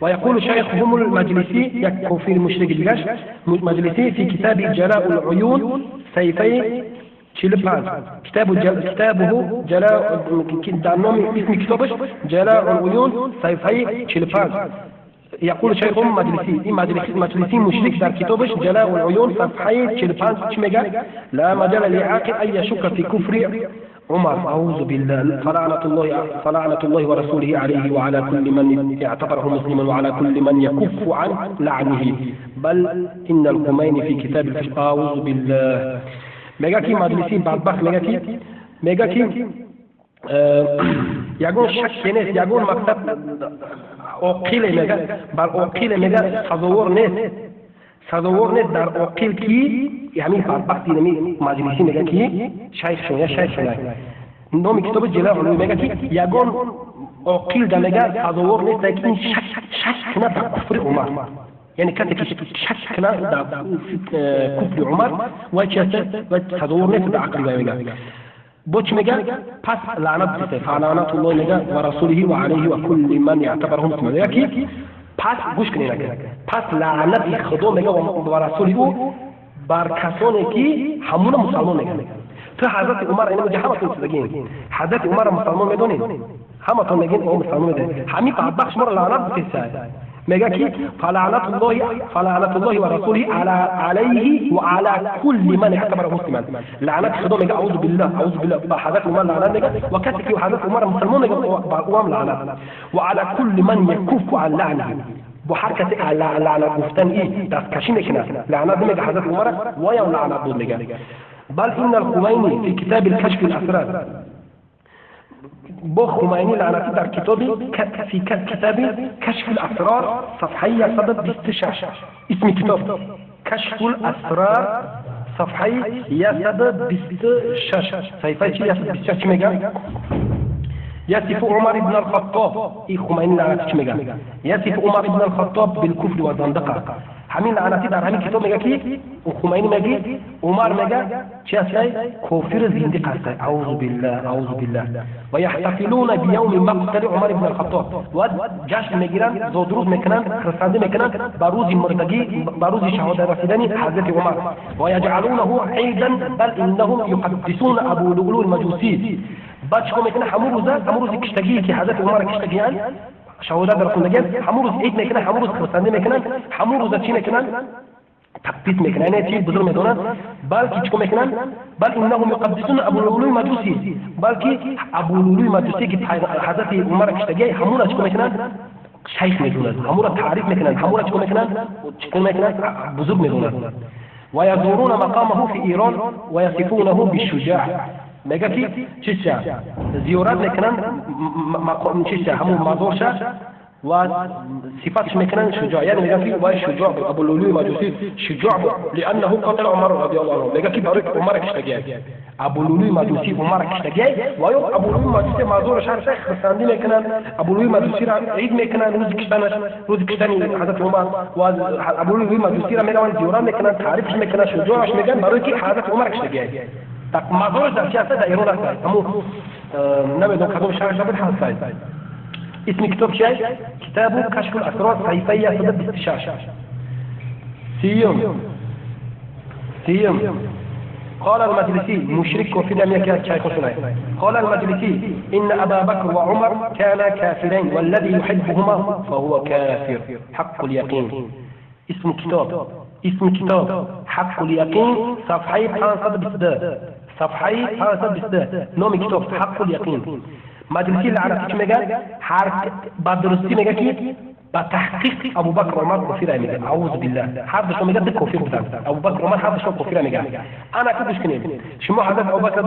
ويقول شيخهم المجلسي يكفر في المشرك الجاش مجلسي في كتاب جلاء العيون سيفي تشيلبان كتابه جلاء دانومي اسم كتابش جلاء العيون سيفي تشيلبان. يقول شيخهم مجلسي مشرك در كتابش جلاء العيون صفحة تشيلبان تشمجا لا مجال لعاقل أن يشك في كفر عمر. أعوذ بالله. فلعنة الله ورسوله عليه وعلى كل من اعتبره مسلما وعلى كل من يكف عن لعنه بل إن الخميني في كتاب الفشل. أعوذ بالله. مجاكي مجلسي بعد مجاكي يقول شك ناس يقول مكتب أقيل مجا بل أقيل مجا صدور ناس در أقيل كي يعني بعد نمي مجلسي مجاكي شيخ شنو نومي كتاب جلاء علوم مجاكي يقول أقيل ده مجا صدور ناس لكن شك نبع كفر عمر يعني كانت شك نبع كفر عمر وصدور ناس بعقل مجا بوش مجا پس لعنت بسه فلعنت الله مجا ورسوله وعليه وكل من يعتبره مسلما يكي پس گوش کنین پس لعنت خدا مجا ورسوله بر کسانی که همون مسلمان میگن. تو حضرت عمر اینو میگه همتون صدقین حضرت عمر مسلمان میدونین همتون میگین او مسلمان میدونین همین بعد بخش مر لعنت بسه میگه کی فلعنت الله ورسوله عليه وعلى كل من اعتبره مسلما. لعنت خدا میگه اعوذ بالله با حضرت عمر لعنت میگه و کسی که حضرت عمر مسلمان میگه با او لعنت وعلى كل من يكف عن لعنه بحركة لعنت گفتن ای دست کشی میکنه لعنت میگه حضرت عمر و یا لعنت بود میگه. بل ان الخميني في كتاب الكشف الاسرار بو خميني لعنتي در كتابي في كتاب كشف الاسرار صفحه 126 اسم كتاب كشف الاسرار صفحه 126 صفحه 126 ميجا يصف عمر بن الخطاب اي خميني لعنتي ميجا يصف عمر بن الخطاب بالكفر والزندقه همین لعنتی در همین کتاب میگه که خمینی میگه عمر میگه چه اصلی کافر زندیق است. اعوذ بالله و یحتفلون بیوم مقتل عمر بن الخطاب و جشن میگیرن زادروز میکنن خرسنده میکنن بر روز مردگی بر روز شهادت رسیدن حضرت عمر و یجعلونه عیدا بل انهم یقدسون ابو لؤلؤ المجوسی بچه میکنه همون روز کشتگی که حضرت عمر کشتگیان شهادت رسول میگن همون روز عید میکنن همون روز خرسنده میکنن همون روز چی میکنن تقدیس میکنن یعنی چی بزرگ میدونن بلکه چیکار میکنن بل انهم یقدسون ابو لؤلؤ المجوسی بلکه ابو لؤلؤ المجوسی که حضرت عمر کشتگی همون را چیکار میکنن شیخ میدونن همون را تعریف میکنن همون را چیکار میکنن بزرگ میدونن و یزورون مقامه فی ایران و یصفونه بالشجاع میگه که چیه زیارت میکنن مقام چیه همون مزارش و صفاتش میکنن شجاع یعنی میگه که وای شجاع ابو لؤلؤ المجوسی شجاع لانه قتل عمر رضی الله عنه میگه که برای عمر کشتگی ابو لؤلؤ المجوسی عمر کشتگی و یا ابو لؤلؤ المجوسی مزارش هر شیخ خرسندی میکنن ابو لؤلؤ المجوسی را عید میکنن روز کشتن حضرت عمر و ابو لؤلؤ المجوسی را میرن زیارت میکنن تعریفش میکنن شجاعش میگن برای که حضرت عمر کشتگی tak mazor در سیاست در ایران است همون نمیدونم کدوم شهر بود هست اسم کتاب چیه کتاب کشف الاسرار صفحه 126 سيم قال المجلسي مشرك وفي دم قال المجلسي إن أبا بكر وعمر كانا كافرين والذي يحبهما فهو كافر حق اليقين. اسم كتاب حق اليقين صفحة 522 نوم كتاب حق اليقين. مجلسي اللي عرفتش مجال حرف بدرستي مجال كي بتحقيق ابو بكر وعمر كفر مجال. اعوذ بالله حرف شو مجال كفر بتاع ابو بكر وعمر حرف شو كفر مجال. انا كنتش كنين شو حضرت ابو بكر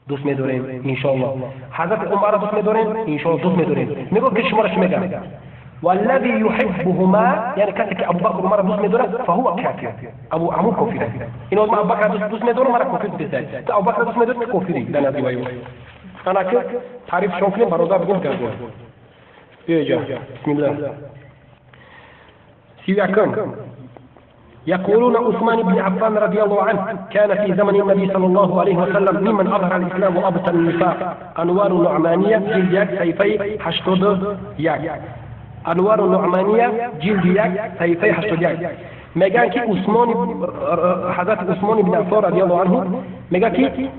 دوست می‌داریم ان شاء الله حضرت عمر دوست می‌داریم ان شاء الله دوست می‌داریم میگه که شما رش مجال والذي يحبهما يعني كاتك ابو بكر وعمر دوست می‌داره فهو كافر ابو عمو كفر اینو ابو بكر دوست می‌داره مرا کفر بزنه ابو بكر دوست می‌داره کفری در نزد وایو انا که تعریف شون کنیم برادر بگیم کردم بیا بسم الله سياكم يقولون عثمان بن عفان رضي الله عنه كان في زمن النبي صلى الله عليه وسلم ممن أظهر الإسلام وأبطل النفاق أنوار نعمانية جلد سيفي حشتود ياك انوار النعمانیه جلد 1 صحیفه 81 میگن که حضرت عثمان بن عفان رضی الله عنه میگه که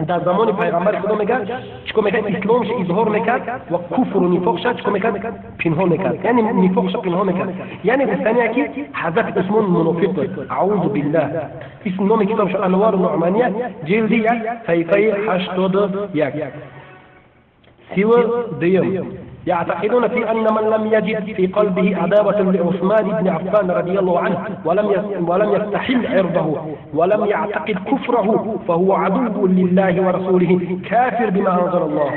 در زمان پیغمبر خدا میگه چیکار میکرد اسلامش اظهار میکرد و کفر و نفاقش چیکار میکرد پنهان میکرد یعنی نفاقش پنهان میکرد یعنی بستانیه که حضرت عثمان منافق بود اعوذ بالله اسم نام کتابش انوار النعمانیه جلد 1 صحیفه 81 ديوم يعتقدون في أن من لم يجد في قلبه عداوة لعثمان بن عفان رضي الله عنه ولم يستحل عرضه ولم يعتقد كفره فهو عدو لله ورسوله كافر بما أنزل الله.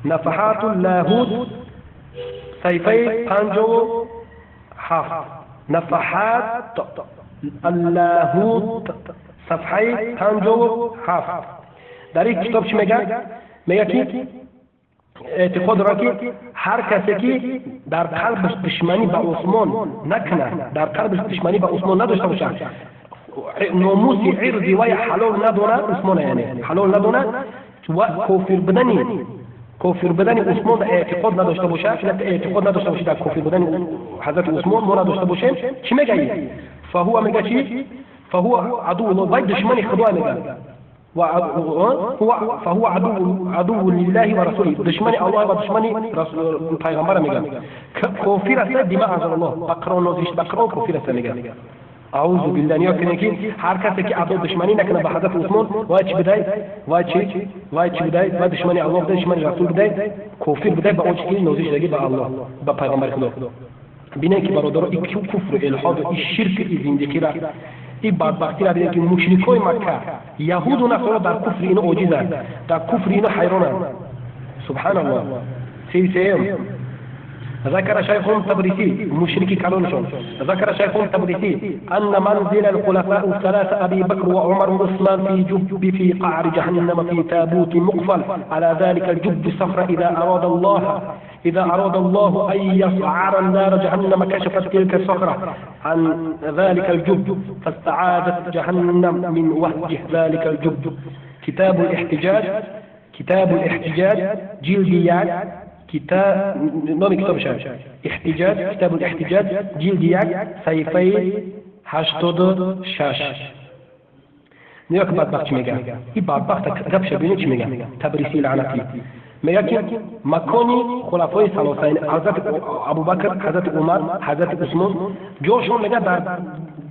نفحات اللاهوت سيفي بانجو حاف نفحات اللاهوت صفحه بانجو حاف در این کتاب چی میگه که اعتقاد را که هر کسی که در قلبش دشمنی به عثمان نکنه در قلبش دشمنی به عثمان نداشته باشه ناموس عرضی و حلال ندونه عثمان یعنی حلال ندونه و کافر بدن عثمان اعتقاد نداشته باشه اعتقاد نداشته باشه در کافر بدن حضرت عثمان ما نداشته باشه چی میگه فهو میگه چی فهو عدو الله دشمنی خدا میگه فهو عدو لله ورسوله دشمن الله و دشمن پیغمبر میگن کافر است بما انزل الله بقرا نازش بقرا کافر است میگن اعوذ بالله یا که هر کسی که عدو دشمنی نکنه به حضرت عثمان وای چی بدای و دشمن الله دشمن رسول بدای کافر بدای با اوچ نازش دیگه به الله به پیغمبر خدا ببینید که برادر این کفر الحاد این شرک این زندگی را این بدبختی را دیدن که مشرکای مکه یهود و نصارا در کفر اینو عاجزند در کفر اینو حیرانند سبحان الله سیم ذكر شيخ التبريسي مشركي كالونشون ذكر شيخ التبريسي أن منزل الخلفاء الثلاثة أبي بكر وعمر وعثمان في قعر جهنم في تابوت مقفل على ذلك الجب صخرة إذا أراد الله أن يسعر النار جهنم كشفت تلك الصخرة عن ذلك الجب فاستعاذت جهنم من وهج ذلك الجب. كتاب الاحتجاج جلد كتاب الاحتجاج جلد 1 صحیفه 86 نیاک بدبخت چی میگه این بدبخت گپ شبینه چی میگه تبریسی لعنتی میگه که مکانی خلفای ثلاثین حضرت ابوبکر حضرت عمر حضرت عثمان جاشون میگه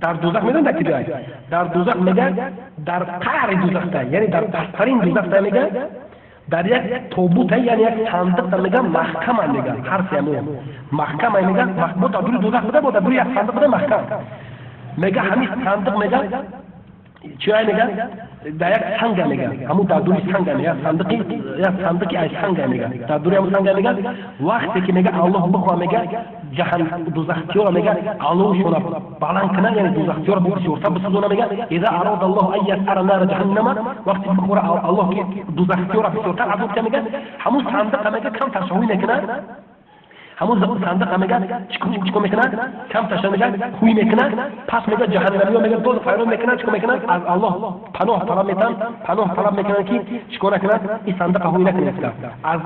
در دوزخ میدون در کجای در دوزخ میگه در قعر دوزخ یعنی در پسترین دوزخ میگه در یک تابوت یعنی یک صندوق میگن محکم میگن هر سیمون محکم میگن محبوط در دوری دوزخ بوده بود در یک صندوق بوده محکم میگه همین صندوق میگن چیه میگن در یک سنگ میگن همون در دوری سنگ میگن صندوقی از سنگ میگن در دوری همون سنگ میگن وقتی که میگه الله بخواه میگه جهنم دوزخی‌ها میگه الله شونا بلند کنه یعنی دوزخی‌ها رو بسیارتر بسازونه میگه اذا اراد الله ان يسعر نار جهنم وقتی بخوره الله که دوزخی‌ها رو بسیارتر عذاب کنه میگه همون صندوق میگه کم تشویح میکنه همون صندوق میگه چیکار میکنه کم تشویح میگه خوی میکنه پس میگه جهنمی‌ها میگه دو فایرون میکنه چیکار میکنه از الله پناه طلب میکنن که چیکار کنه این صندوق خوی نکنه از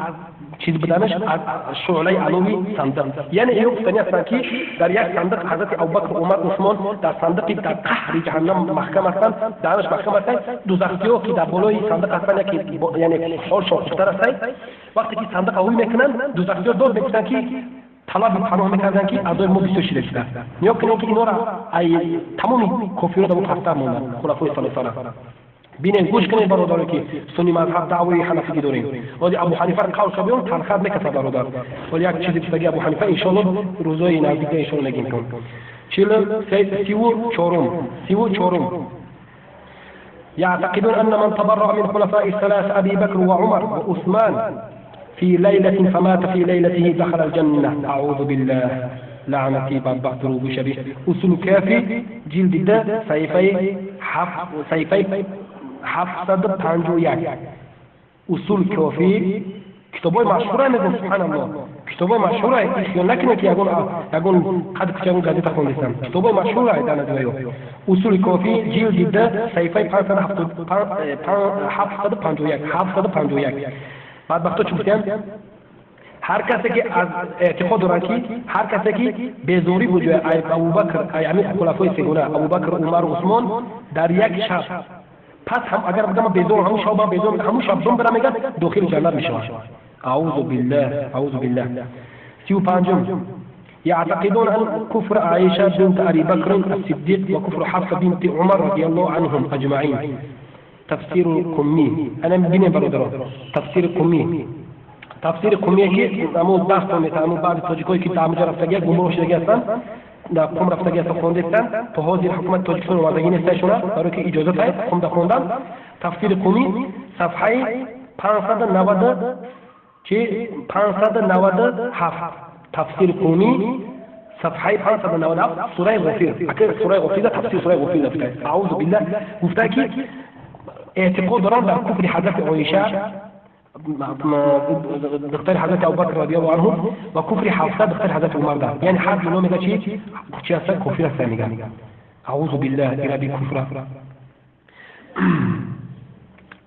چیز بدنش از شعله علوی صندوق یعنی این گفتنی هستن که در یک صندوق حضرت ابوبکر عمر عثمان در صندوقی در قهر جهنم محکم هستند درش محکم هستند دوزخی‌ها که در بالای صندوق هستند که یعنی حال شافتر هستند وقتی که صندوق خوی میکنن دوزخی‌ها دور میکنن که طلب پناه میکردن که اعضای ما 26 رسیدن یا کنن که اینا را ای تمامی کافرها در پستر موندن خلفای ثلاثه بینید گوش کنید برادر که سنی مذهب دعوی حنفی داریم ولی ابو حنیفه قول شبیه تنخد میکشه برادر ولی یک چیزی که ابو حنیفه ان شاء الله روزای نزدیک ان شاء الله میگیم کن 34 يعتقدون ان من تبرع من خلفاء الثلاث ابي بكر وعمر وعثمان في ليلة فمات في ليلته دخل الجنة أعوذ بالله لعنتي بدبخت رو بشبه اصول کافی جلد ده صحیفه 751 اصول کافی کتابای مشهوره میگن سبحان الله کتابای مشهوره خیال نکنه که یگون قد کچه اون گازیتا خوندستم کتابای مشهوره در نجوایو اصول کافی جلد ده صحیفه 751 بعد وقتا چی بودیم هر کسی که از اعتقاد دارند که هر کسی که به زوری بجای ابوبکر یعنی خلفای سگونه ابوبکر عمر و عثمان در یک شب پس هم اگر بگم به زور همون شب به زور همون شب دوم برم میگن داخل جنت میشه. اعوذ بالله اعوذ بالله. 35 يعتقدون أن كفر عائشة بنت أبي بكر الصديق وكفر حفصة بنت عمر رضي الله عنهم أجمعين. تفسير القمي أنا بني برودرو تفسير القمي تفسير القمي كي أمو داستو مثلا بعض التوجيكوي كي تعمل رفتاجي جمهورش دقيقة دا قوم رفتاجي خوندستان فهذه الحكومة توجيكون وضعين استشونا برای که اجازه دهید قوم دا خوندن. تفسير القمي صفحه 590 چه 597 تفسير القومي صفحه 597 سوره غفير اكيد سوره غفير تفسير سوره غفير. اعوذ بالله مفتاكي اعتقاد دارن در کفر حضرت عایشه دختر حضرت ابوبکر رضی الله عنه و کفر حفصه دختر حضرت عمر ده. یعنی هر دو میگه چی هست کفر است میگه. اعوذ بالله الى بكفر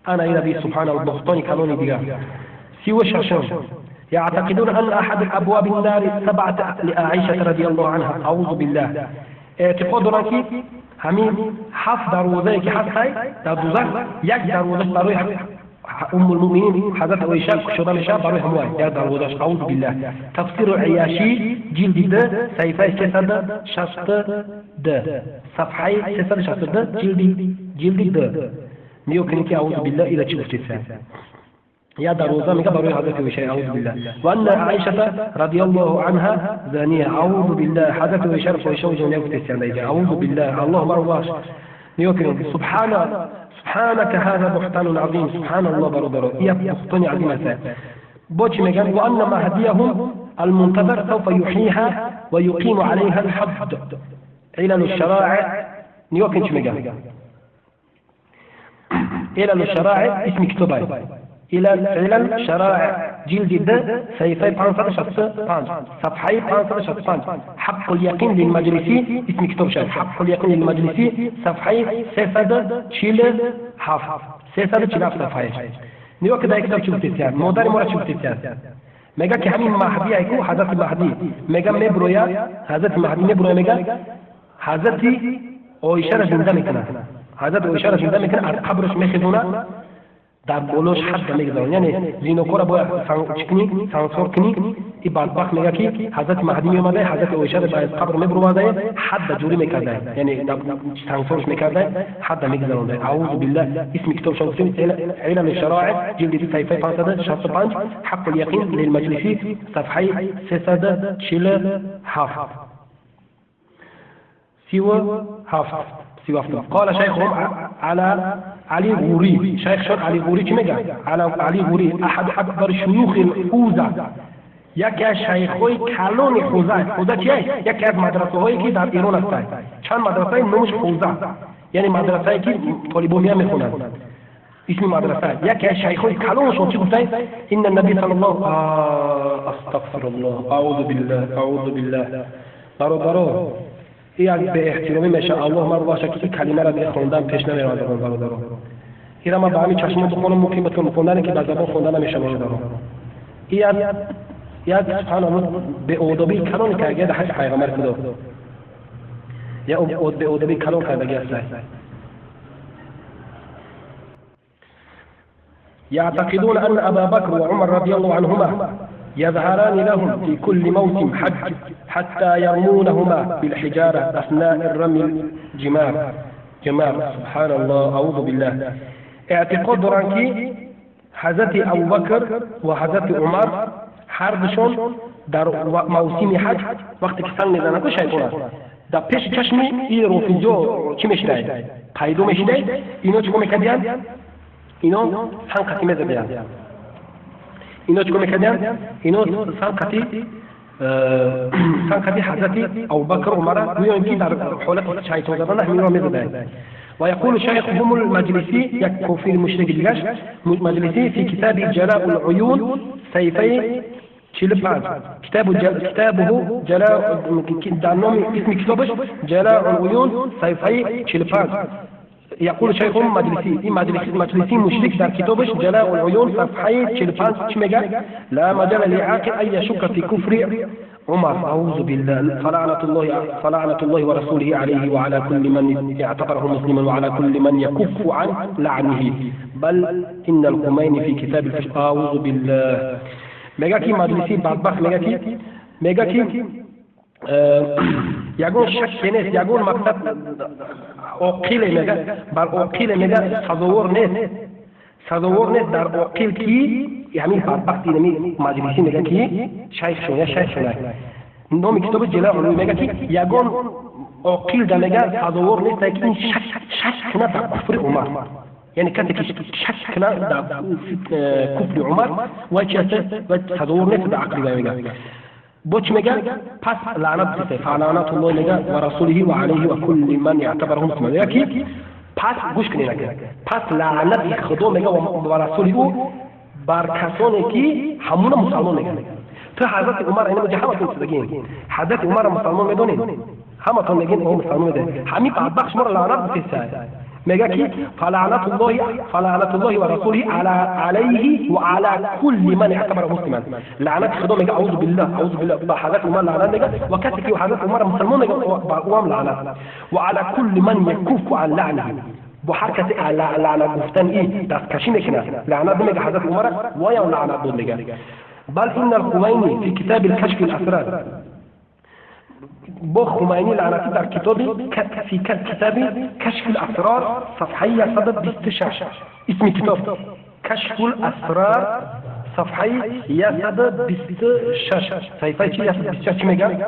انا الى بي سبحان الله بختانی کلونی دیگه. 36 يعتقدون أن أحد الأبواب النار 7 لعائشة رضي الله عنها. أعوذ بالله. اعتقاد رانكي همين حف دروازه که هست در دوزخ یک دروازه برای ام المؤمنین حضرت عایشه شده میشه برای همون یک دروازه. اعوذ بالله. تفسیر عیاشی جلد 2 صفحه 362 صفحه 362 جلد 2 میگه که اعوذ بالله الى چی گفتید يا دروزة ميكا بروي حضرت وشاء. أعوذ بالله. وأن عائشة رضي الله عنها زانية. أعوذ بالله حضرت وشاء وشاء وجنة وتسيان. أعوذ بالله اللهم رواش نيوكرين سبحانك هذا بهتان عظيم. سبحان الله برو يا بهتان عظيم بوتش ميكان. وأن مهديهم المنتظر سوف يحييها ويقيم عليها الحد. علل الشرائع نيوكرين ميكان علل الشرائع اسم كتبه إلى علل شرائع جلد 2 صفحة 565 صفحة 565 حق اليقين للمجلسي اسم كتاب شاذ. حق اليقين للمجلسي صفحة 347 صفحة نيو كده كتاب شو بتسيان مودار مرة شو بتسيان ميجا كهمين مهدي أيكو حضرت المهدي ميجا مبرويا حضرت المهدي مبرويا ميجا حضرت أو إشارة زنده مكنا حضرت أو إشارة زنده مكنا قبرش مخدونا در بولوش حد میگذارن. یعنی زینوکورا باید سانسور کنی. این بدبخت میگه که حضرت مهدی میومده حضرت عایشه را باید قبر میبروده حد جوری میکرده یعنی سانسورش میکرده حد میگذارن. اعوذ بالله. اسم کتاب شناسی علل الشرائع جلد 2 صفحه 565 حق اليقين للمجلسي صفحه 347 سوى قال شيخهم على علي غوري. شيخ علي غوري كم قال على علي غوري أحد أكبر شيوخ الحوزة. يك شيخوي كالوني حوزة كيا يك از مدرسة هاي كي در إيران است. چند مدرسة نموش حوزة يعني مدرسة كي طالبون میخونن اسم مدرسة. يك شيخوي كالون شو تقول إن النبي صلى الله أستغفر الله أعوذ بالله أعوذ بالله برو یک به احترامی میشه. الله مرضاشه که کلمه را به خوندن پیش نمیاد برادران. اینا ما با همین چشم بخونم ممکن بتونم خوندن که به زبان خوندن نمیشه برادران. این یک سبحان الله به ادبی کلام که اگه حق پیغمبر خدا یا به ادبی کلام کرده است. يعتقدون أن أبا بكر وعمر رضي الله عنهما يظهران لهم في كل موسم حج حتى يرمونهما بالحجارة أثناء الرمي جمار. سبحان الله أعوذ بالله. اعتقاد رانكي حضرت أبو بكر وحضرت عمر حربشون در موسم حج وقتی که سنگ میزنن تو شیطان در پیش چشمی این رفیجو چی میشنه پیدو میشنه اینو چیکار میکردن اینو سنگ میزدن اینو چیکار میکردن اینو سنگ حضرت ابوبکر و عمر میگن که در حالت شیطان زدن همین رو میزدن. ويقول شيخهم المجلسي يكفي المشرك ديجاش مجلسي في كتاب جلاء العيون صفحه 45 كتابه جلاء دانومي اسم كتابش جلاء العيون صفحه 45 يقول شيخ مجلسي مجلسي مشرك در كتابش جلاء العيون صفحه 45 چی میگه؟ لا مجال لعاقل ان يشك في كفر عمر. اعوذ بالله. فلعنة الله ورسوله عليه وعلى كل من اعتبره مسلما وعلى كل من يكف عن لعنه بل ان الخميني في كتاب الفشل. اعوذ بالله. میگه کی مجلسی بدبخت میگه کی یگون شک نیست، یگون مقصد عقیل میگه، بر عقیل میگه سزاوار نیست در عقیل کی همین بدبختی نمی مجلسی میگه کی شیخ شونه نام کتاب جلاء العیون میگه کی یگون عقیل در میگه سزاوار نیست که این شک کنه در کفر عمر، یعنی کسی که شک کنه در کفر عمر و سزاوار نیست در عقلی میگه. بوش میگه پس لعنت بسته فلعنت الله میگه و رسوله و علیه و کل من یعتبره مسلم. یکی پس گوش کنید پس لعنت خدا میگه و رسول او بر کسانی که همون مسلمان میگن. تو حضرت عمر اینو مجه همتون صدقین حضرت عمر مسلمان میدونین همتون میگین او مسلمان میدونین همین بدبخت شما لعنت بسته میگه کی فلعنت الله و رسوله علیه و علی کل من اعتبره مسلما. لعنت خدا میگه اعوذ بالله با حضرت عمر لعنت میگه و کسی که حضرت عمر مسلمان میگه با او لعنت و علی کل من یکف عن لعنه با هر کسی لعنت گفتن ای دست کشی میکنه لعنت میگه حضرت عمر و یا لعنت بود میگه. بل ان الخمینی فی کتاب الکشف الاسرار با خمینی لعنتی در کتابی فی کتاب کشف الاسرار صفحه 126 اسم کتاب کشف الاسرار صفحه 126 صفحه 126 چی میگه؟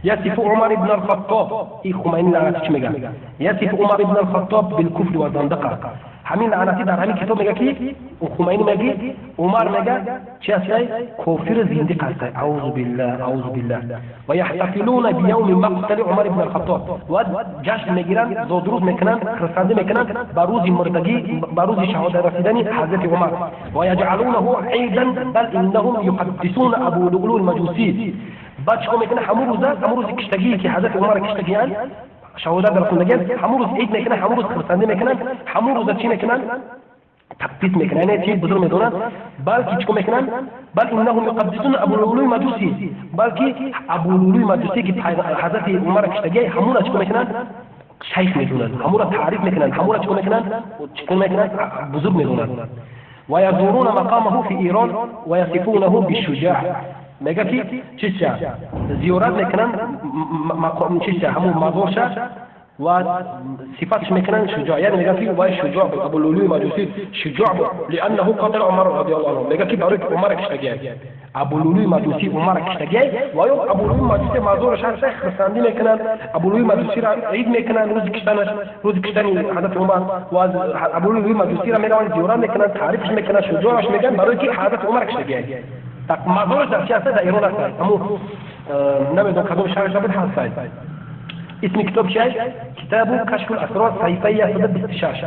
يصف عمر بن الخطاب ای خمینی لعنتی چی میگه؟ يصف عمر بن الخطاب بالكفر والزندقه. همین لعنتی در همین کتاب میگه کی خمینی میگه عمر میگه چی است؟ کافر زندیق است. اعوذ بالله. و یحتفلون بیوم مقتل عمر بن الخطاب و جشن میگیرن زادروز میکنن خرسنده میکنن بر روز مردگی بر روز شهادت رسیدن حضرت عمر و یجعلونه عیدا بل انهم یقدسون ابو لؤلؤ المجوسی. بعد چیکار میکنه همون روز کشتگی که حضرت عمر کشتگیان شهادت رسول میگن همون روز عید میکنن همون روز خرسنده میکنن همون روز چی میکنن تقدیس میکنن یعنی چی بزرگ میدونن بلکه چیکار میکنن بل انهم یقدسون ابو لؤلؤ مجوسی بلکه ابو لؤلؤ مجوسی که حضرت عمر کشتگی همون چیکار میکنن شیخ میدونن همون تعریف میکنن همون چیکار میکنن بزرگ میدونن و یزورون مقامه فی ایران و یصفونه بالشجاع. میگه کی چیزا زیارت میکنن مقام چیزا همون مزارش و صفاتش میکنن شجاع، یعنی میگه کی وای شجاع ابو لؤلؤ مجوسی شجاع لانه قتل عمر رضی الله عنه. میگه کی برای عمر کشتگی ابو لؤلؤ مجوسی عمر کشتگی و یا ابو لؤلؤ مجوسی مزارش هست خرسندی میکنن ابو لؤلؤ مجوسی را عید میکنن روز کشتن حضرت عمر و ابو لؤلؤ مجوسی را میرن زیارت میکنن تعریفش میکنن شجاعش میگن برای کی حضرت عمر کشتگی. tak مزارش در چی هست؟ در ایران هست. همون نمیدونم کدوم شهرش بود هست. اسم کتاب چیه؟ کتاب کشف الاسرار صفحه 126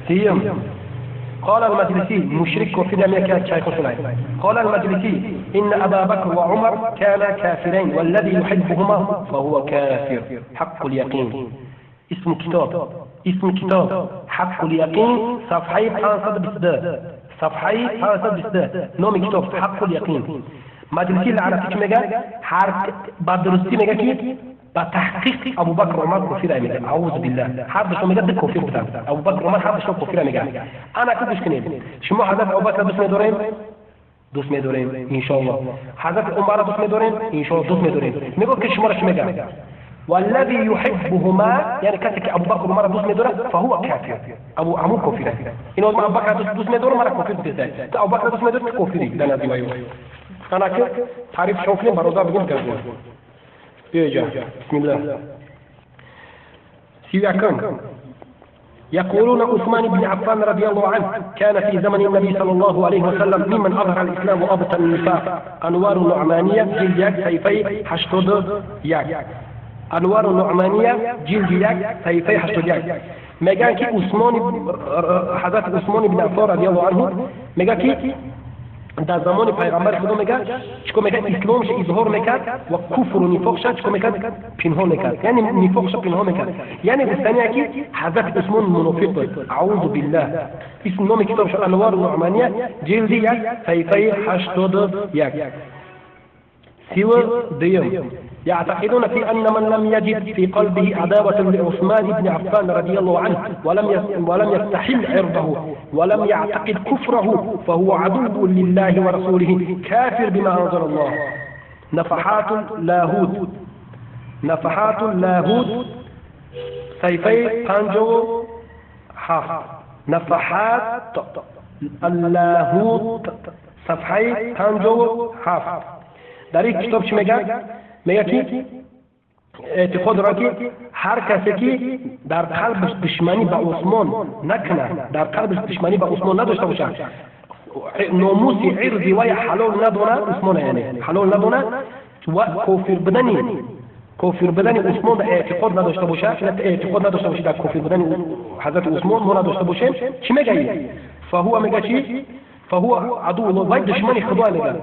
سيوم. قال المجلسي مشرك وفي دمية شيخ سليم. قال المجلسي إن أبا بكر وعمر كانا كافرين والذي يحبهما فهو كافر حق اليقين. اسم كتاب حق اليقين صفحة 522 نوم كتاب حق اليقين. مجلسي اللي على فكرة مجال حرك بدرستي مجال كي بتحقيق أبو بكر وعمر كفر مجال. أعوذ بالله حرب شو مجال ده كفر بتاع أبو بكر وعمر حرب شو كفر مجال. أنا كنت مش كنيم شو حدث أبو بكر دوس مدورين إن شاء الله حدث عمر دوس مدورين إن شاء الله دوس مدورين نقول كش مرة شو مجال والذي يحبهما يعني كاتك أبو بكر وعمر دوس مدورين فهو كافر أبو عمو كفر إنه أبو بكر دوس مدورين مرة كفر بتاعي أبو بكر دوس مدورين كفر لنا ديوانه. أنا كده تعرف شوفني بروضة بقول كذا بيجا بسم الله سياكم. يقولون عثمان بن عفان رضي الله عنه كان في زمن النبي صلى الله عليه وسلم ممن أظهر الإسلام وأبطل النفاق. أنوار النعمانية جلد ياك سيفي حشتود ياك أنوار النعمانية جلد ياك سيفي حشتود ياك. مجان كي عثمان حضرت عثمان بن عفان رضي الله عنه مجان كي در زمان پیغمبر خدا میگه چیکار میکرد؟ اسلامش اظهار میکرد و کفر و نفاقش چیکار میکرد؟ پنهان میکرد. یعنی نفاقش پنهان میکرد. یعنی گفتنیه که حضرت عثمان منافق بود. اعوذ بالله. اسم نام کتابش انوار النعمانیه، جلد 1 صفحه 81. سوى ديم يعتقدون في أن من لم يجد في قلبه عداوة لعثمان بن عفان رضي الله عنه ولم يستحل عرضه ولم يعتقد كفره فهو عدو لله ورسوله كافر بما أنزل الله. نفحات اللاهوت سيفي بانجو حافظ. نفحات اللاهوت صفحه بانجو حافظ. در این کتاب چی میگه؟ میگه که اعتقاد داره که هر کسی که در قلبش دشمنی به عثمان نکنه، در قلبش دشمنی به عثمان نداشته باشه، ناموس عرضی و حلال ندونه عثمان، یعنی حلال ندونه و کافر بدن عثمان اعتقاد نداشته باشه، اعتقاد نداشته باشه در کافر بدن حضرت عثمان ما نداشته باشه، چی میگه؟ فهو میگه چی؟ فهو عدو الله و دشمنی خدا میگه.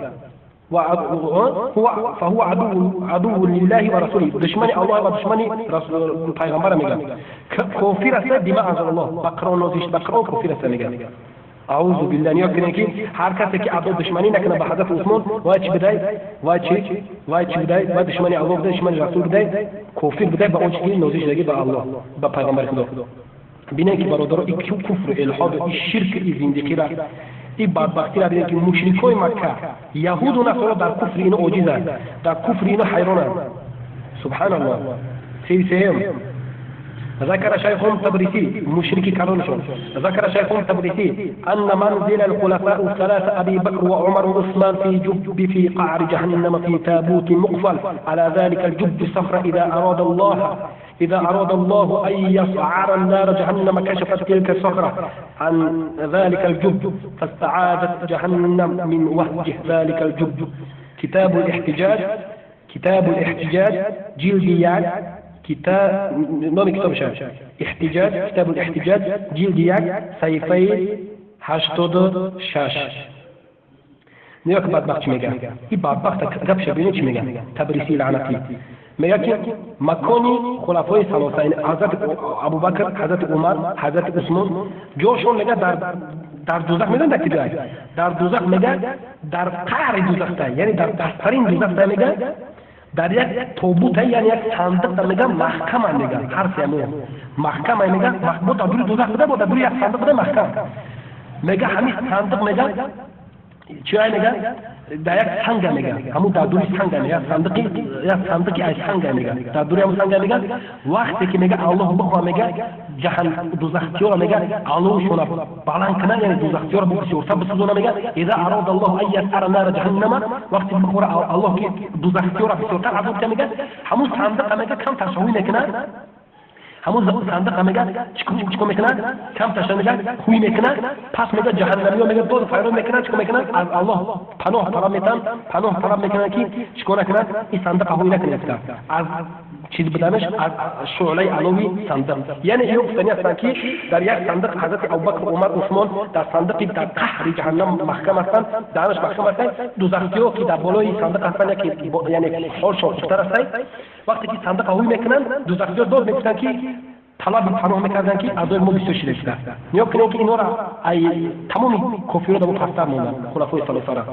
فهو عدو لله ورسوله، دشمن الله و دشمن رسول پیغمبر میگه. کافر است بما انزل الله، بقران نازش بقران کافر است میگه. اعوذ بالله. نیا کنه که هر کسی که عدو دشمنی نکنه به حضرت عثمان و چی بدای و دشمن الله و دشمن رسول بدای، کافر بدای به اون چیزی نازش دیگه به الله به پیغمبر خدا. ببینید که برادران این کفر الحاد و شرک زندگی را این بدبختی را دیدن که مشرکای مکه یهود و نصارا در کفر اینو عاجزند، در کفر اینو حیرانند. سبحان الله. سیسیم ذكر شيخ تبريسي مشركي كرونشون، ذكر شيخ تبريسي أن منزل الخلفاء الثلاثة أبي بكر وعمر وعثمان في قعر جهنم في تابوت مقفل على ذلك الجب صخرة إذا أراد الله أن يسعر النار جهنم كشفت تلك الصخرة عن ذلك الجب فاستعاذت جهنم من وهج ذلك الجب. كتاب الاحتجاج جلد 1 نام کتاب احتجاج، کتاب الاحتجاج جلد 1 صفحه 86. نیا که بدبخت چی میگه؟ این بدبخت گپ ببینید چی میگه؟ تبریسی لعنتی میگه که مکانی خلفای ثلاثه حضرت ابوبکر، حضرت عمر، حضرت عثمان جاشون میگه در دوزخ میدن در کجا؟ در دوزخ میگه در قعر دوزخ، یعنی در پسترین دوزخ میگه در یک تابوت، یعنی یک صندوق میگه محکم میگه، حرف یعنی محکم میگه محبوط در دوزخ بوده با در یک صندوق بوده محکم میگه. همین صندوق میگه چی میگه؟ در یک سنگ میگه، همون در دوری سنگ میگه، صندوقی از سنگ میگه، در دوری همون سنگ میگه. وقتی که میگه الله بخواه میگه جهنم دوزخی‌ها میگه الله شون بلند کنه، یعنی دوزخی‌ها رو بسیارتر بسوزونه میگه. اذا اراد الله ان يسعر نار جهنم، وقتی بخوره الله که دوزخی‌ها رو بسیارتر عذاب کنه میگه همون صندوق میگه کم تشویح میکنه، همون صندوق میگه چیکار میکنه؟ کم تشویح میگه خوی میکنه، پس میگه جهنمی‌ها میگه دو فایرون میکنه، چیکار میکنه؟ از الله پناه طلب میکنه که چیکار نکنه؟ این صندوق خوی نکنه، از چیز بدنش از شعله علوی صندوق. یعنی این گفتنی هستند که در یک صندوق حضرت ابوبکر، عمر، عثمان در صندوقی در قهر جهنم محکم هستند، درش محکم هستند. دوزخی‌ها که در بالای صندوق هستند که یعنی حالشون خوشتر است. وقتی که صندوق خوی میکنن دوزخی‌ها داد میگفتن که طلب پناه میکردن که اعضای ما بسیار شده است. نیا کنید که اینا را ای تمامی کافرها در پستر موندن، خلفای ثلاثه را.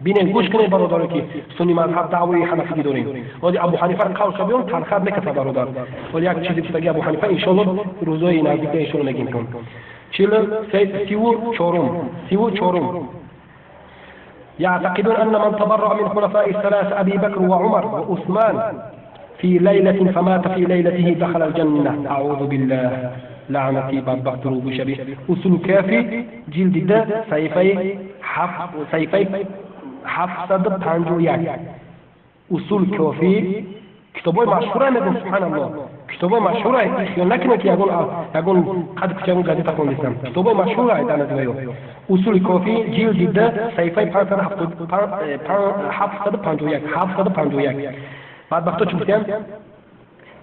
بینید گوش کنید برادران که سنی مذهب دعوی حنفی داریم. ولی ابو حنیفه قول شبیون تنخر نکرد برادر. ولی یک چیزی بگه ابو حنیفه ان شاء الله روزای نزدیک ان شاء الله میگیم کن. 34 يعتقدون أن من تبرأ من خلفاء الثلاث أبي بكر وعمر وعثمان في ليلة فمات في ليلته دخل الجنة. أعوذ بالله. لعنتي بدبخت روبو شبيه. أصول كافي جلد ده صحيفه 751. أصول كافي کتابای مشهوره میگن سبحان الله، کتابای مشهوره خیال نکنه که یگون قد کجا گازیتا خوندم. کتابای مشهوره در نظر اصول کافی جلد 10 صفحه 751. بعد وقتا چی گفتم؟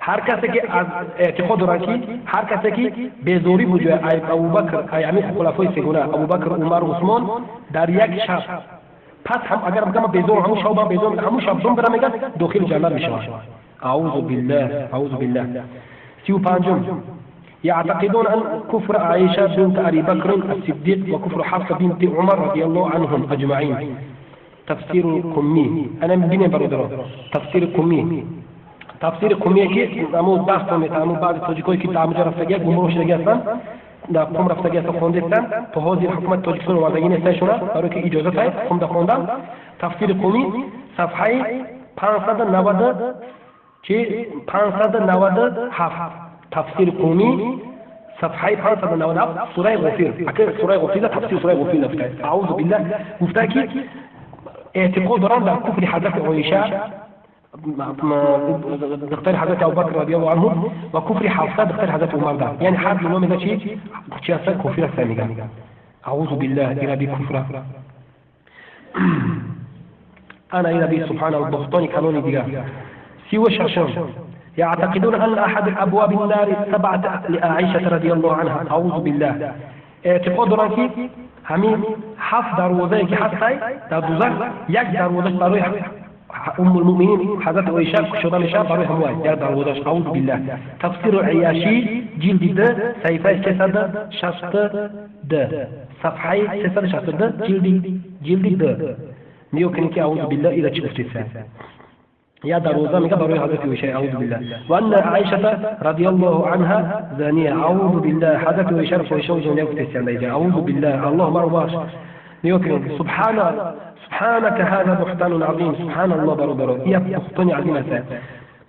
هر کسی که از اعتقاد دارن که هر کسی که به زوری بوده ابوبکر یعنی خلفای سگونه ابوبکر عمر عثمان در یک شب پس هم اگر بگم به زور همون شب به زور همون شب دوم برم میگن داخل جنت میشه. اعوذ بالله اعوذ بالله. 35 يعتقدون أن كفر عائشة بنت أبي بكر الصديق وكفر حفصة بنت عمر رضي الله عنهم أجمعين. تفسير القمي أنا من بين برودرو تفسير القمي تفسير القمي كي أمو داستم أمو بعض التوجيكوي كي تعمل رفتجات بمروش رجعتن دا قوم رفتجات خوندتن فهذه الحكومة توجيكون وضعين استشونا أروك إجازة هاي قوم دا خوندن. تفسير القمي صفحة 590 كي 597 تفسير قومي صفحة 597 سورة غفير. أكيد سورة غفير تفسير سورة غفير نفتح. أعوذ بالله مفتاكي اعتقاد ران در كفر حضرت عائشة دكتور حضرت أبو بكر رضي الله عنه وكفر حفصة دكتور حضرت عمر ده يعني حد من هذا شيء أصلا كفر الثاني. أعوذ بالله إلى بكفر أنا إلى بي سبحانه وبختاني كانوني ديا سوى شرشان. يعتقدون أن أحد أبواب النار سبعة لعائشة رضي الله عنها. أعوذ بالله اعتقاد رانكي همين حف دروازه که هستای در دوزخ یک دروازه برای ام المؤمنین حضرت عایشه شدن شب برای هموای یک دروازه. اعوذ بالله. تفسیر عیاشی جلد 2 صفحه 362 صفحه 362 جلد 2 میگه که اعوذ بالله الى چی گفتید يا دروزة من قبل حضرت وشيء. أعوذ بالله. وأن عائشة رضي الله عنها زانية. أعوذ بالله. حضرت وشرف وشوج يفتسي. أعوذ بالله. اللهم رباش نيوكرين سبحانك هذا بهتان عظيم. سبحان الله برو يا بهتان عظيم أسان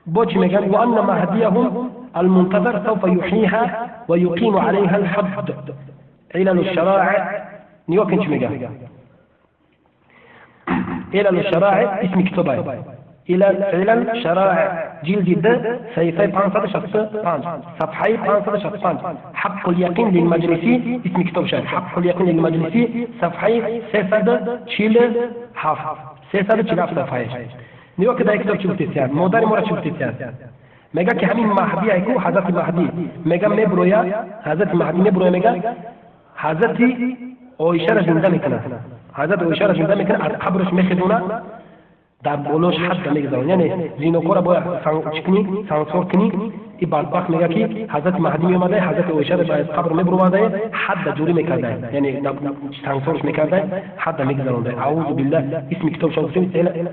بوش مجان. وأن مهديهم المنتظر سوف يحييها ويقيم عليها الحد. علل الشرائع نيوكرين شمجان علل الشرائع اسم كتبه إلى علل شرائع جلد 2 صفحة 565 صفحة 565 حق اليقين للمجلسي اسم كتاب شاهد حق اليقين للمجلسي صفحة 347 صفحة نيو كده كتاب شفت سيان موداري مورا شفت سيان مگه که همین مهدی ایکو حضرت مهدی مگه مبرویا حضرت مهدی مبرویا مگه حضرت عایشه را زنده میکنه حضرت عایشه را زنده میکنه از قبرش میخدونه در بولوش حد میگذارن یعنی زینوکورا باید سانسور کنی ای بدبخت میگه که حضرت مهدی میومده حضرت عایشه را از قبر میبروده حد جوری میکرده یعنی سانسورش میکرده حد میگذارنده. اعوذ بالله. اسم کتاب شوقی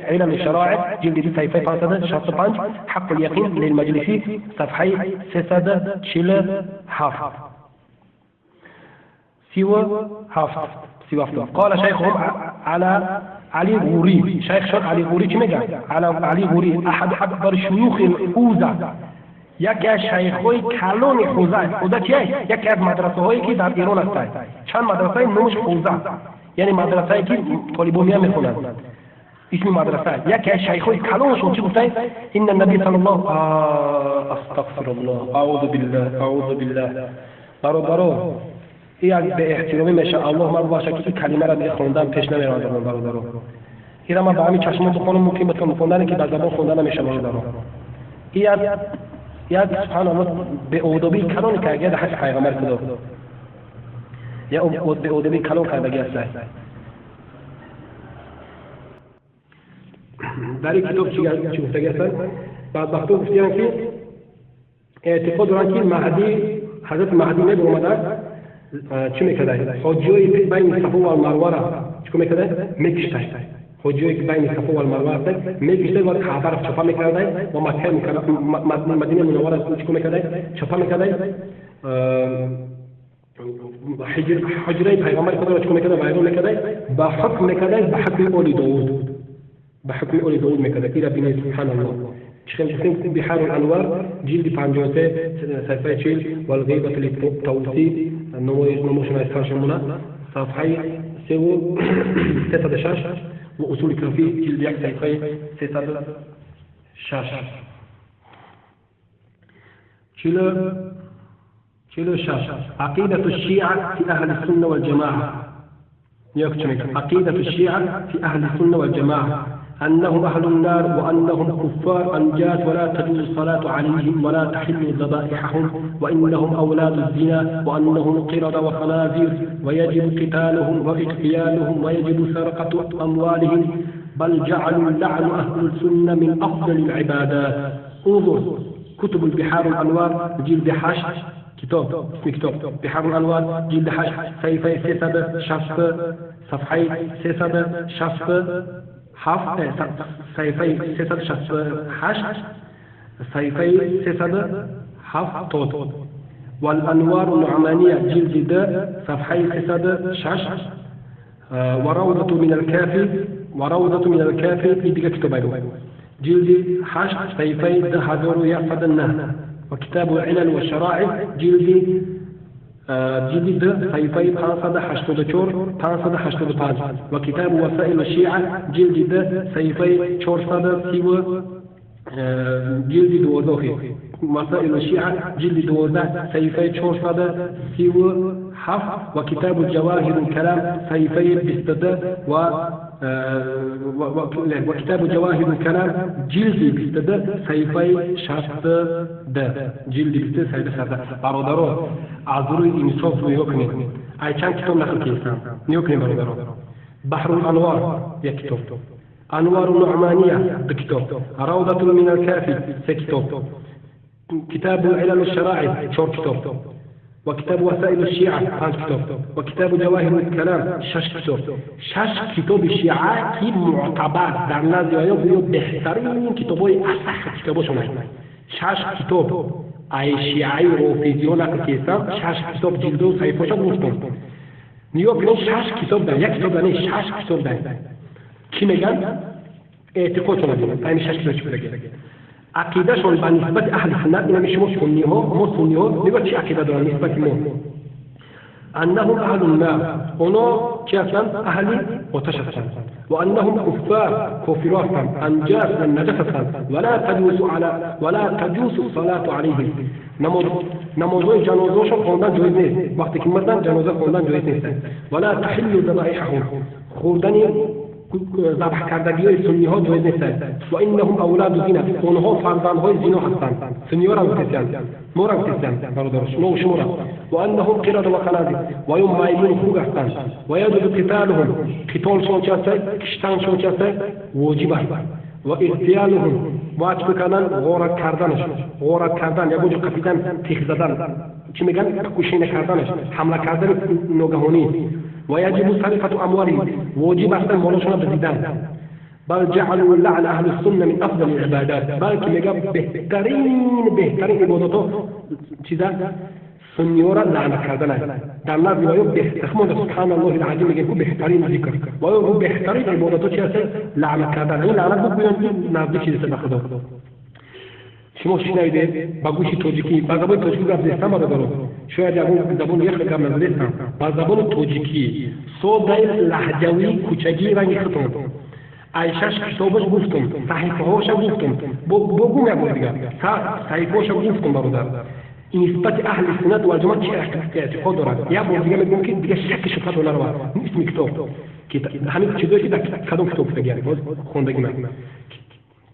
علل الشرائع جلد صفحه 565 حق اليقين للمجلسي صفحه 347 سوى قال شيخهم على علي غوري شيخ شون علي غوري كم جا على علي غوري أحد أكبر شيوخ الحوزة یک شیخوی کلون حوزه چیه؟ یکی از مدرسه هایی که در ایران هستند چند مدرسه نمش حوزه یعنی مدرسه که طالبانی هم میخونند اسم مدرسه یکی از شیخوی کلونشون چی گفتن؟ این النبی صلی الله استغفر الله اعوذ بالله برو این به احترامی میشه الله من باشه که کلمه را دیگه خوندم پیش نمیرم برادرو اینا ما با همین چشم بخونم ممکن بتونم خوندن که در زبان خوندن نمیشه برادرو یا سبحان الله به ادبی کلون که اگه حق پیغمبر کدو یا به ادبی کلون که اگه است در این کتاب چی گفته گفتن بعد وقتا گفتن که اعتقاد دارن که مهدی حضرت مهدی نمی‌آمده چی میکرده؟ حجوی بین صفا و مروه را چی میکرده؟ میکشته حجوی بین صفا و مروه است میکشته و کعبه را چپا میکرده و مکه میکرده مدینه منوره را چی میکرده؟ چپا میکرده حجره پیغمبر خدا را چی میکرده؟ ویران میکرده با حکم میکرده به حکم اولی داود میکرده ایرا بینید سبحان الله شيخ بحار الأنوار جلد 53 صفحة 40 والغيبة للتوصيل نموش ما يستخدمونه صفحة 16 وأصول الكافي جلد 1 صفحة 16 عقيدة الشيعة في أهل السنة والجماعة عقيدة الشيعة في أهل السنة والجماعة أنهم أهل النار وأنهم كفار أنجاس ولا تجوز الصلاة عليهم ولا تحل ذبائحهم وإنهم أولاد الزنا وأنهم قردة وخنازير ويجب قتالهم واغتيالهم ويجب سرقة أموالهم بل جعلوا لعن أهل السنة من أفضل العبادات. انظر كتب البحار الأنوار جلد حش كتاب اسمه كتاب بحار الأنوار جلد حش صفحة 360 صفحة 360 صفحة 368 صفحة 370 والأنوار النعمانية جلد د صفحة 316 وروضة من الكافي في دقيقة كتابين جلد حش صفحة 1101 وكتاب العلل والشرائع جلد صحيفة 584 وكتاب وسائل الشيعة جلد صحيفة 430 جلد 12 وسائل الشيعة جلد 12 صحيفة 437 وكتاب الجواهر الكلام صحيفة 22 وكتاب جواهر الكلام جلد 22 صحيفة 60 جلد 22 صحيفة 60 برادران عذروا انصاف ويوكني اي چند کتاب نقل کردم نیوکنی برادران. بحر الانوار یک کتاب، انوار النعمانیه دو کتاب، روضة من الكافي سه کتاب، كتاب العلل الشرائع 4 كتاب، وكتاب وسائل الشيعة 5 كتاب، وكتاب جواهر الكلام 6 كتاب. 6 كتاب الشيعة كي معتبر در نزد آیات بهترین کتابای اصح کتابشون هست. 6 کتاب ای شیعه رافضی‌ها نقل کردن، 6 کتاب جلد و صحیفه‌اش گفتم. نیا ببین 6 کتاب دارن، یک کتاب نه 6 کتاب دارن. کی میگن؟ اعتقادشون میگن. این 6 کتاب چی میگن؟ عقیدهشون به نسبت اهل سنت یعنی شما سنی‌ها نگاه چی عقیده دارن نسبت ما؟ انهم اهل النار، اونا چی هستن؟ اهل آتش هستند. و انهم کافر هستند، انجاس و نجس هستند. ولا تجوز الصلاة علیهم. نمازهای جنازه‌شون خواندن جایز نیست. وقتی که مردن جنازه خواندن جایز نیست. ولا تحل ذبائحهم، خوردن ذبح کردگی‌های سنی‌ها جایز نیست. و انهم اولاد زنا، اونها فرزندهای زنا هستند. سنی‌ها را می‌تسیند، ما را می‌تسیند برادرش، ما و شما را. و انهم قردة و خنازیر، و یم میمون خوب هستند. و یجب قتالهم، قتالشون چه است؟ کشتنشون چه است؟ واجب است. و اغتیالهم، واجب کردن غارت کردن یا گوجه قپیدن، تیغ زدن، چی میگن؟ کشینه کردنش، حمله کردن ناگهانی. و یجب سرقة اموالهم، واجب است مالشون را بدزدن. بل جعلوا لعن اهل السنة من افضل العبادات، بلکه میگه بهترین عبادت‌ها چیزا سنی‌ها را لعنت کردن است. در نزد ما بهترین سبحان الله العظیم میگه که بهترین ذکر و او بهترین عبادت‌ها چی است؟ لعنت کردن. این لعنت بگویند نزدیک چیزی به خدا. شما شنیده با گوش تاجیکی، با زبان تاجیکی گفت دستم رو دارم. شاید زبان یک رقم نداشتم. با زبان تاجیکی صدای لهجوی کوچکی رنگ خطم. عایشش کتابش گفتم، صحیفه‌هاش گفتم. بگو میگم دیگه. صحیفه‌هاش گفتم برادر. نسبت اهل سنت و جماعت چه اعتقاد دارند؟ یا بار دیگه میگم که دیگه شک شبهه داره و اسم کتاب همین چیزایی که در کدام کتاب بگیرید باز خوندگی من.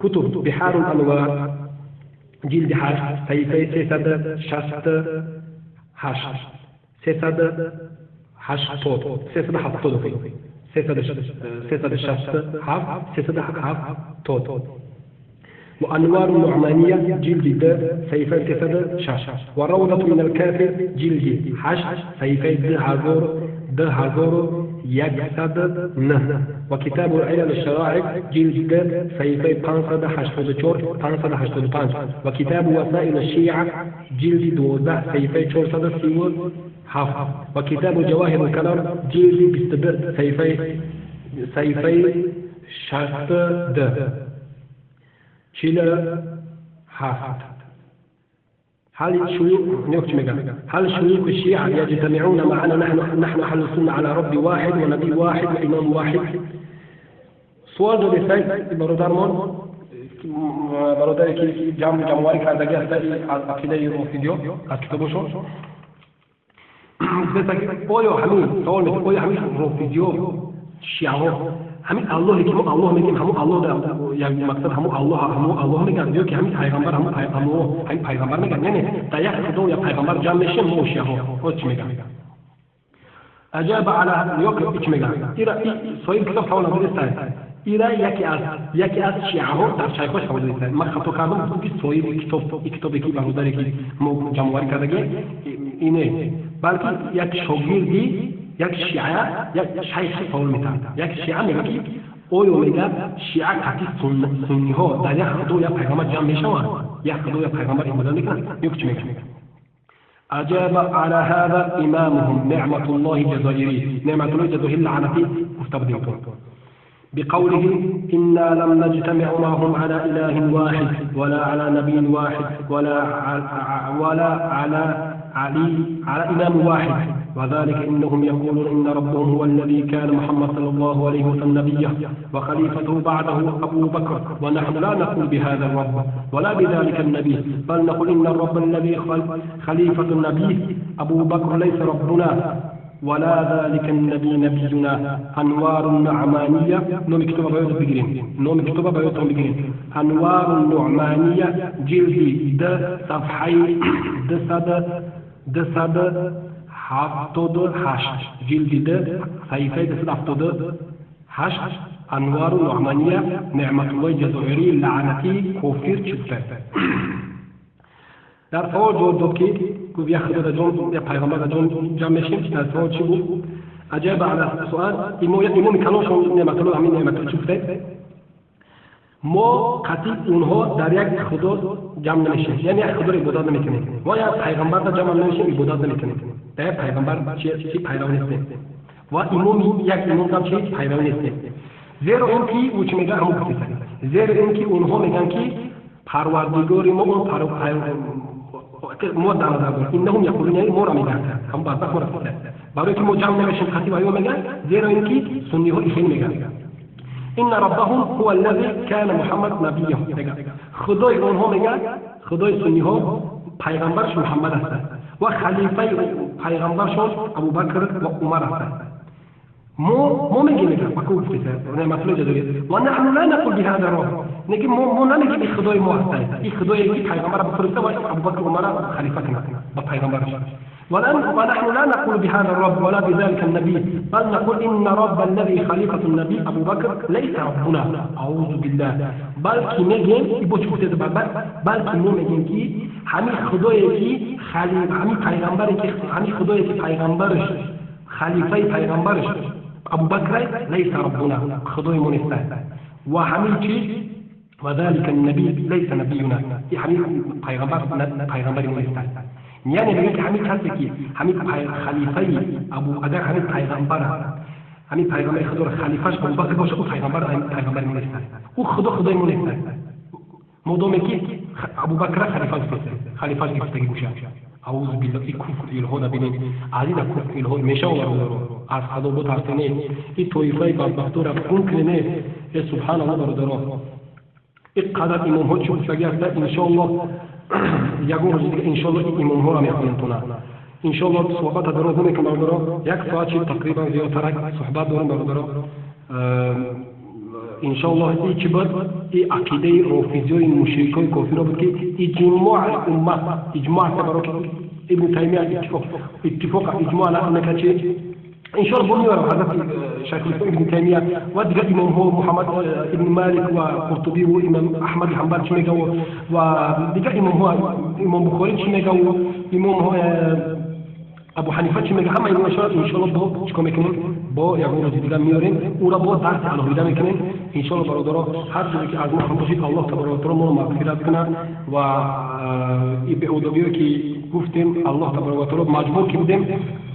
کتب بحار الانوار جلد 8 صفحه 370 وأنوار النعمانية جلد صفحة 316 وروضة من الكافر جلد 8 صفحة 1109 وكتاب العلل الشرائع جلد صفحة 584 وكتاب وسائل الشيعة جلد 12 صفحة 437 وكتاب جواهر الكلام جلد 22 صفحة 62 هل شيوخ الشيعة يجتمعون معنا نحن أهل السنة على رب واحد ونبي واحد وإمام واحد؟ سؤال دو بسید برادرمان برادری که جمعواری کردگی از عقیده رافضی از کتابشون بسید آیا همین سوال میشه آیا همین رافضی شیعه ها همین الله که ما الله میگیم همون الله در یعنی مقصد همون الله میگن یا که همین پیغمبر همین پیغمبر میگن یعنی در یک خدا یا پیغمبر جمع میشه موشه ها چی میگن اجاب على يوكل ايش میگن ایرا صاحب کتاب حوالا بودید ایرا یکی از شیعه ها در شیخوش حوالا بودید من خطا کردم که صاحب کتابی که برادری که ما جمعواری کردگی اینه بلکه یک شاگردی یک شیعه یک شیخ سوال میتن یک شیعه میگه که اویو میگه شیعه قطعی سنی ها در یک خدا یا پیغمبر جمع میشوند یک خدا یا پیغمبر عبادت میکنن یا چی میگن أجاب على هذا إمامهم نعمة الله الجزائري نعمة الله الجزائري لعنتي مستبدلكم بقوله إنا لم نجتمع معهم على إله واحد ولا على نبي واحد ولا على إمام واحد وذلك إنهم يقولون إن ربهم هو الذي كان محمد صلى الله عليه وسلم نبيه وخليفته بعده أبو بكر ونحن لا نقول بهذا الرب ولا بذلك النبي بل نقول إن الرب الذي خليفة النبي أبو بكر ليس ربنا ولا ذلك النبي نبينا أنوار النعمانية نوم كتب بيوت بجرين أنوار النعمانية جلد صفحي دسد هفتاد هشت جلد صحيفه دسد هفتاد هشت أنوار النعمانية نعمة الله الجزائري لعنتي كفر شفته در سوال جواب داد که گفت یک خدا جان یک پیغمبر جان جمع میشیم در سوال چی بود اجاب على السؤال ایمون کلامشون نعمت الله همین نعمت شفته ما قطعی اونها در یک خدا جمع نمیشیم یعنی یک خدا رو عبادت نمیکنیم ما یک پیغمبر را جمع نمیشیم عبادت نمیکنیم در پیغمبر چی پیرو نیستیم و یک امام هم چی پیرو نیستیم زیرا اینکه او چی میگه همون کسی زیرا اینکه اونها میگن که پروردگار ما اون ما در نظر داریم اینهم یقولون یعنی ما را میگن هم بعضا ما را برای که ما جمع نمیشیم قطعی و میگن زیرا اینکه سنی ها ایشون میگن إن ربهم هو الذي كان محمد نبيه خدای اونها میگن خدای سنی ها پیغمبرش محمد است و خلیفه پیغمبرشون ابو بکر و عمر است ما میگیم مکو نعمت الله جزائری و نحن لا نقول بهذا الرب نگیم ما نمیگیم این خدای ما است این خدایی که پیغمبر بفرسته و ابو بکر و عمر خلیفه با پیغمبرش ونحن لا نقول بهذا الرب ولا بذلك النبي بل نقول إن رب الذي خليفة النبي أبو بكر ليس ربنا أعوذ بالله بل كي نجين يبوش كتير بل كي مو نجين كي همي خدوي كي خليفة همي پیغمبر كي همي خدوي كي پیغمبرش خليفة پیغمبرش أبو بكر ليس ربنا خدوي منستا وهمي كي وذلك النبي ليس نبينا همي پیغمبر منستا یعنی بگه که همین کسی که همین خلیفه ابو اگر همین پیغمبر همین پیغمبر خدا رو خلیفهش ابو بکر باشه او پیغمبر نیست او خدای مون نیست مدام که ابو بکر خلیفهش گرفتگی باشه اعوذ بالله این کفر الهو ببینید عزیز کفر الهو میشه از خدا بترسید این طایفه بدبختو را خون کنه سبحان الله برادران اینقدر امام ها چوب شگرده انشاءالله یکون روز دیگه انشاءالله این امام ها را میخونیم تونه انشاءالله صحبت دراز نمیکنم برادران یک ساعت تقریبا زیادتر صحبت دارم برادران انشاءالله این چی بود این عقیده رافضی مشرکای کافر بود که اجماع امت اجماع برای ابن تیمیه اتفاق اجماع على انك إن شاء الله بني حضرت شيخ الإسلام ابن تيمية ودقى إمام هو محمد ابن مالك وقرطبي وإمام أحمد حنبل شميجا ودقى إمام هو إمام بخاري شميجا إمام هو أبو حنيفة شميجا هم إن شاء الله بو شكو مكنين بو يقولون دقى ميورين ولا بو درس على هيدا مكنين إن شاء الله برادرا هر جزء که از ما هم باشید الله تبارک و تعالی ما مغفرت کنه و این به ادبیاتی که گفتیم الله تبارک و تعالی مجبور که بودیم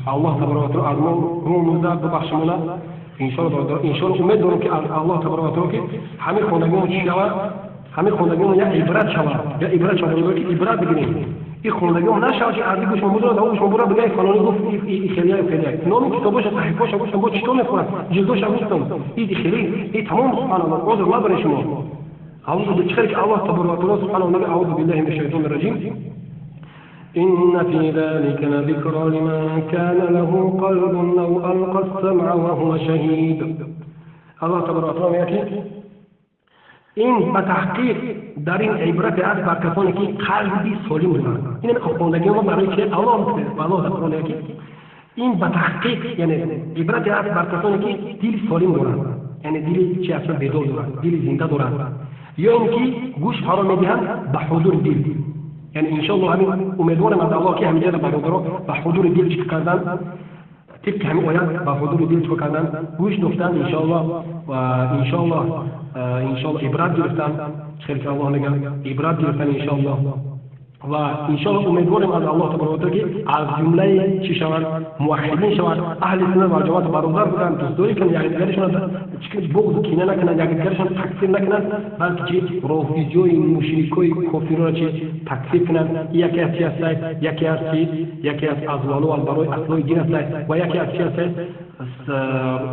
الله تبارک و تعالی از ما روموزه ببخشمونه ان شاء الله امید دارم که الله تبارک و تعالی همه خواندگان شود همه خواندگان یک عبرت شود یا عبرت شود که عبرت بگیریم این خواندگان نشود که عادی گوش مبرد و گوش مبرد بگه فلانی گفت این خیلیه نام کتابش صحیفه‌اش گفتم با چطور میخونن جلدش گفتم این خیلی این تمام سبحان الله عذر الله برای شما اعوذ بالله الله تبارک و تعالی سبحانه و تعالی اعوذ بالله من الشیطان الرجیم إن في ذلك لذكرى لمن كان له قلب أو ألقى السمع وهو شهيد الله تبارک و تعالی میگه این به تحقیق در این عبرت است بر کسانی که قلبی سالم دارند. این خوندگی ما برای چه الله تعالی میگه این به تحقیق یعنی عبرت است بر کسانی که دل سالم دارند، یعنی دل چه اصلا بیدار دارند، دل زنده دارند، یا اینکه گوش فرا میدهند به حضور دل. یعنی ان شاء الله همین امیدوارم از الله که همینجا برادران به حضور دل چیک کردن، طبق همین آیات به حضور دل چیک کردن، گوش داشتن ان شاء الله و ان شاء الله عبرت گرفتن. خیلی که الله میگه عبرت گرفتن ان شاء الله و ان شاء الله امیدوارم از الله تبارک و تعالی که از جمله چی شوند موحدین شوند، اهل سنت و جماعت برادر بودن، دوستایی کنن، یعنی دیگرشون بغض کینه نکنن، یعنی دیگرشون تکفیر نکنن، بلکه چی رافضیای مشرکای کافر را چی تکفیر کنن. یکی از چی است؟ یکی از ازوال و البرای اصلای دین است و یکی از چی است؟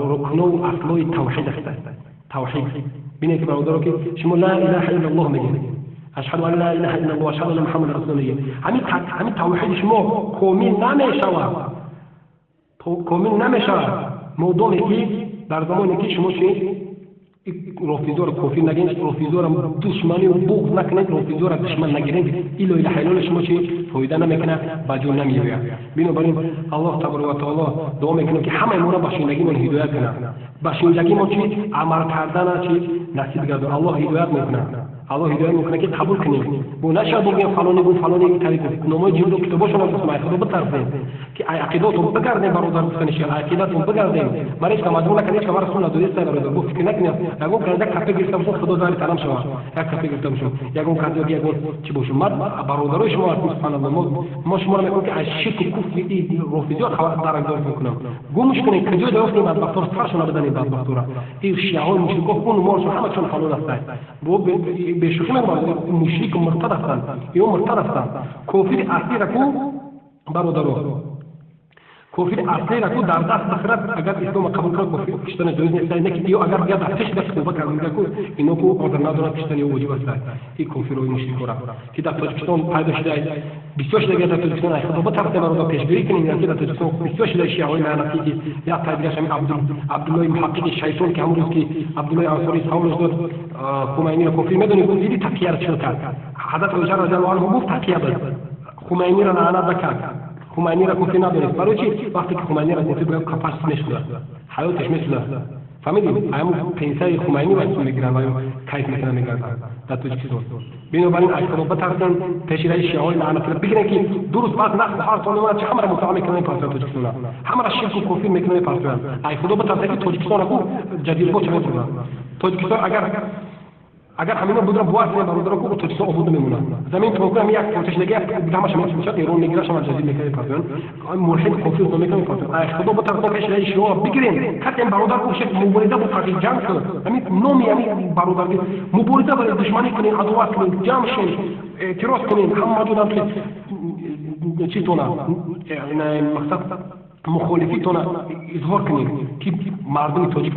رکن و اصلای توحید است. توحید ببینید که برادران که شما لا اله الا الله میگید، اشهد ان لا اله الا الله و اشهد ان محمد رسول الله، همین توحید شما کامل نمیشود مادامی که در زمانی که شما چی رافضا را کافر نگین، رافضا را دشمنی و بغض نکنید، رافضا را دشمن نگیرید، الا اله حلال شما چی فایده نمیکنه، بجا نمیآید. بنابراین الله تبارک و تعالی دعا میکنه که همه ما را بخشندگی و هدایت کنه، بخشندگی ما چی عمل کردن چی نصیب گردونه. الله هدایت میکنه، الله هدایت میکنه که قبول کنیم. بو نشه بگیم فلانی طریق نمای جهود و کتاباشون از اسماعیل خدا بترسیم که عقیداتون بگردیم برادر بکنیش، عقیداتون بگردیم مریض که مجموع نکنیش که مرا سنت دوست برادر گفت که نکنید یگون کنه کپی گرفتم شو خدا داری تمام شو یک کپی گرفتم شو یگون کنه یگون چی باشه مرد برادرای شما سبحان الله ما شما رو میگم که از شرک و کفر این رافضیات خبر دار میکنم گمش کنید کجا داشتیم بعد دکتر فرشون بدنید بعد دکتر این شیعان مشرکو خون مارشون همه چون خالون هستند بو به شوخی مشرک و مرتد هستند یا مرتد هستند. کافر اصلی را کو برادران کافر اصلی را کو در دست بخرد اگر اسلام قبول کرد کافر کشتن جایز نیست، نه که یا اگر بیاد آتش دست توبه کرد کو اینو کو آدم ندارد کشتن واجب است. این کافر و مشرک را که در تاجیکستان پیدا شده بسیار شده در تاجیکستان ای خدا بترسه برادر پیشگیری کنیم که در تاجیکستان بسیار شده شیعه‌های لعنتی که یا تابعش همین عبدالله محقق شیطان که همون که عبدالله انصاری حولش داد خمینی را کافر میدونی بود دیدی تقیه را چه کرد حضرت عایشه رضی الله عنها گفت تقیه بد خمینی را لعنت بکرد خمینی را کافر ندانست. برای چی؟ وقتی که خمینی را کافر بگم کفارش میشود حیاتش میشود. فهمیدیم؟ همون پنسای خمینی را اسم میگیرن و کیف میکنن میگردن در تاجیکستان. بنابراین از خدا بترسن پیشروی شیعه‌های لعنتی را بگیرن که درست بعد نقد هر سالمون چه همه را مطالعه میکنن پاسدار تاجیکستان همه را شرک و کفر میکنن پاسدار. ای خدا بترسن که تاجیکستان کو جدید چه میکنن. تاجیکستان اگر همینا بودن بوات نه برادر کو تاجیکستان آباد میمونه. زمین پروگرام یک پروتش دیگه دیگه همش میشه ایران میگیره شما جدید میکنه پاسدار. ملحد کفر میکنه پاسدار. ای خدا بترسن پیشروی شیعه بگیرن کاتم برادر کو شک مبارزه با فقیر جنگ کنه. همین نومی همین برادر مبارزه برای دشمنی کنین عداوت کنین جمع شین اعتراض کنین هم مدودم که چی تونه یعنی مقصد مخالفیتون اظهار کنید که مردم تاجیک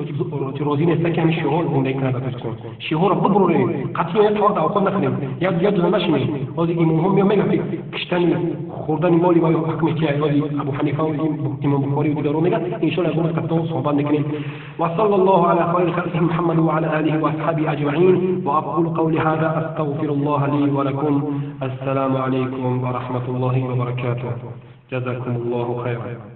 راضی نیستن که همین شعار زندگی کنند در تاجیکستان. شعار ببرید قطعی اعتراض توقف نکنید یا دو نشینید. از امام هم میگه که کشتن خوردن مالی و حکم که ابو حنیفه و امام بخاری و دیگران میگن ان شاء الله از قطعا صحبت نکنید. و صلی الله علی خیر خلقه محمد و علی آله و اصحابه اجمعین و اقول قولی هذا استغفر الله لي ولكم. السلام عليكم ورحمة الله وبركاته. جزاكم الله خيرا.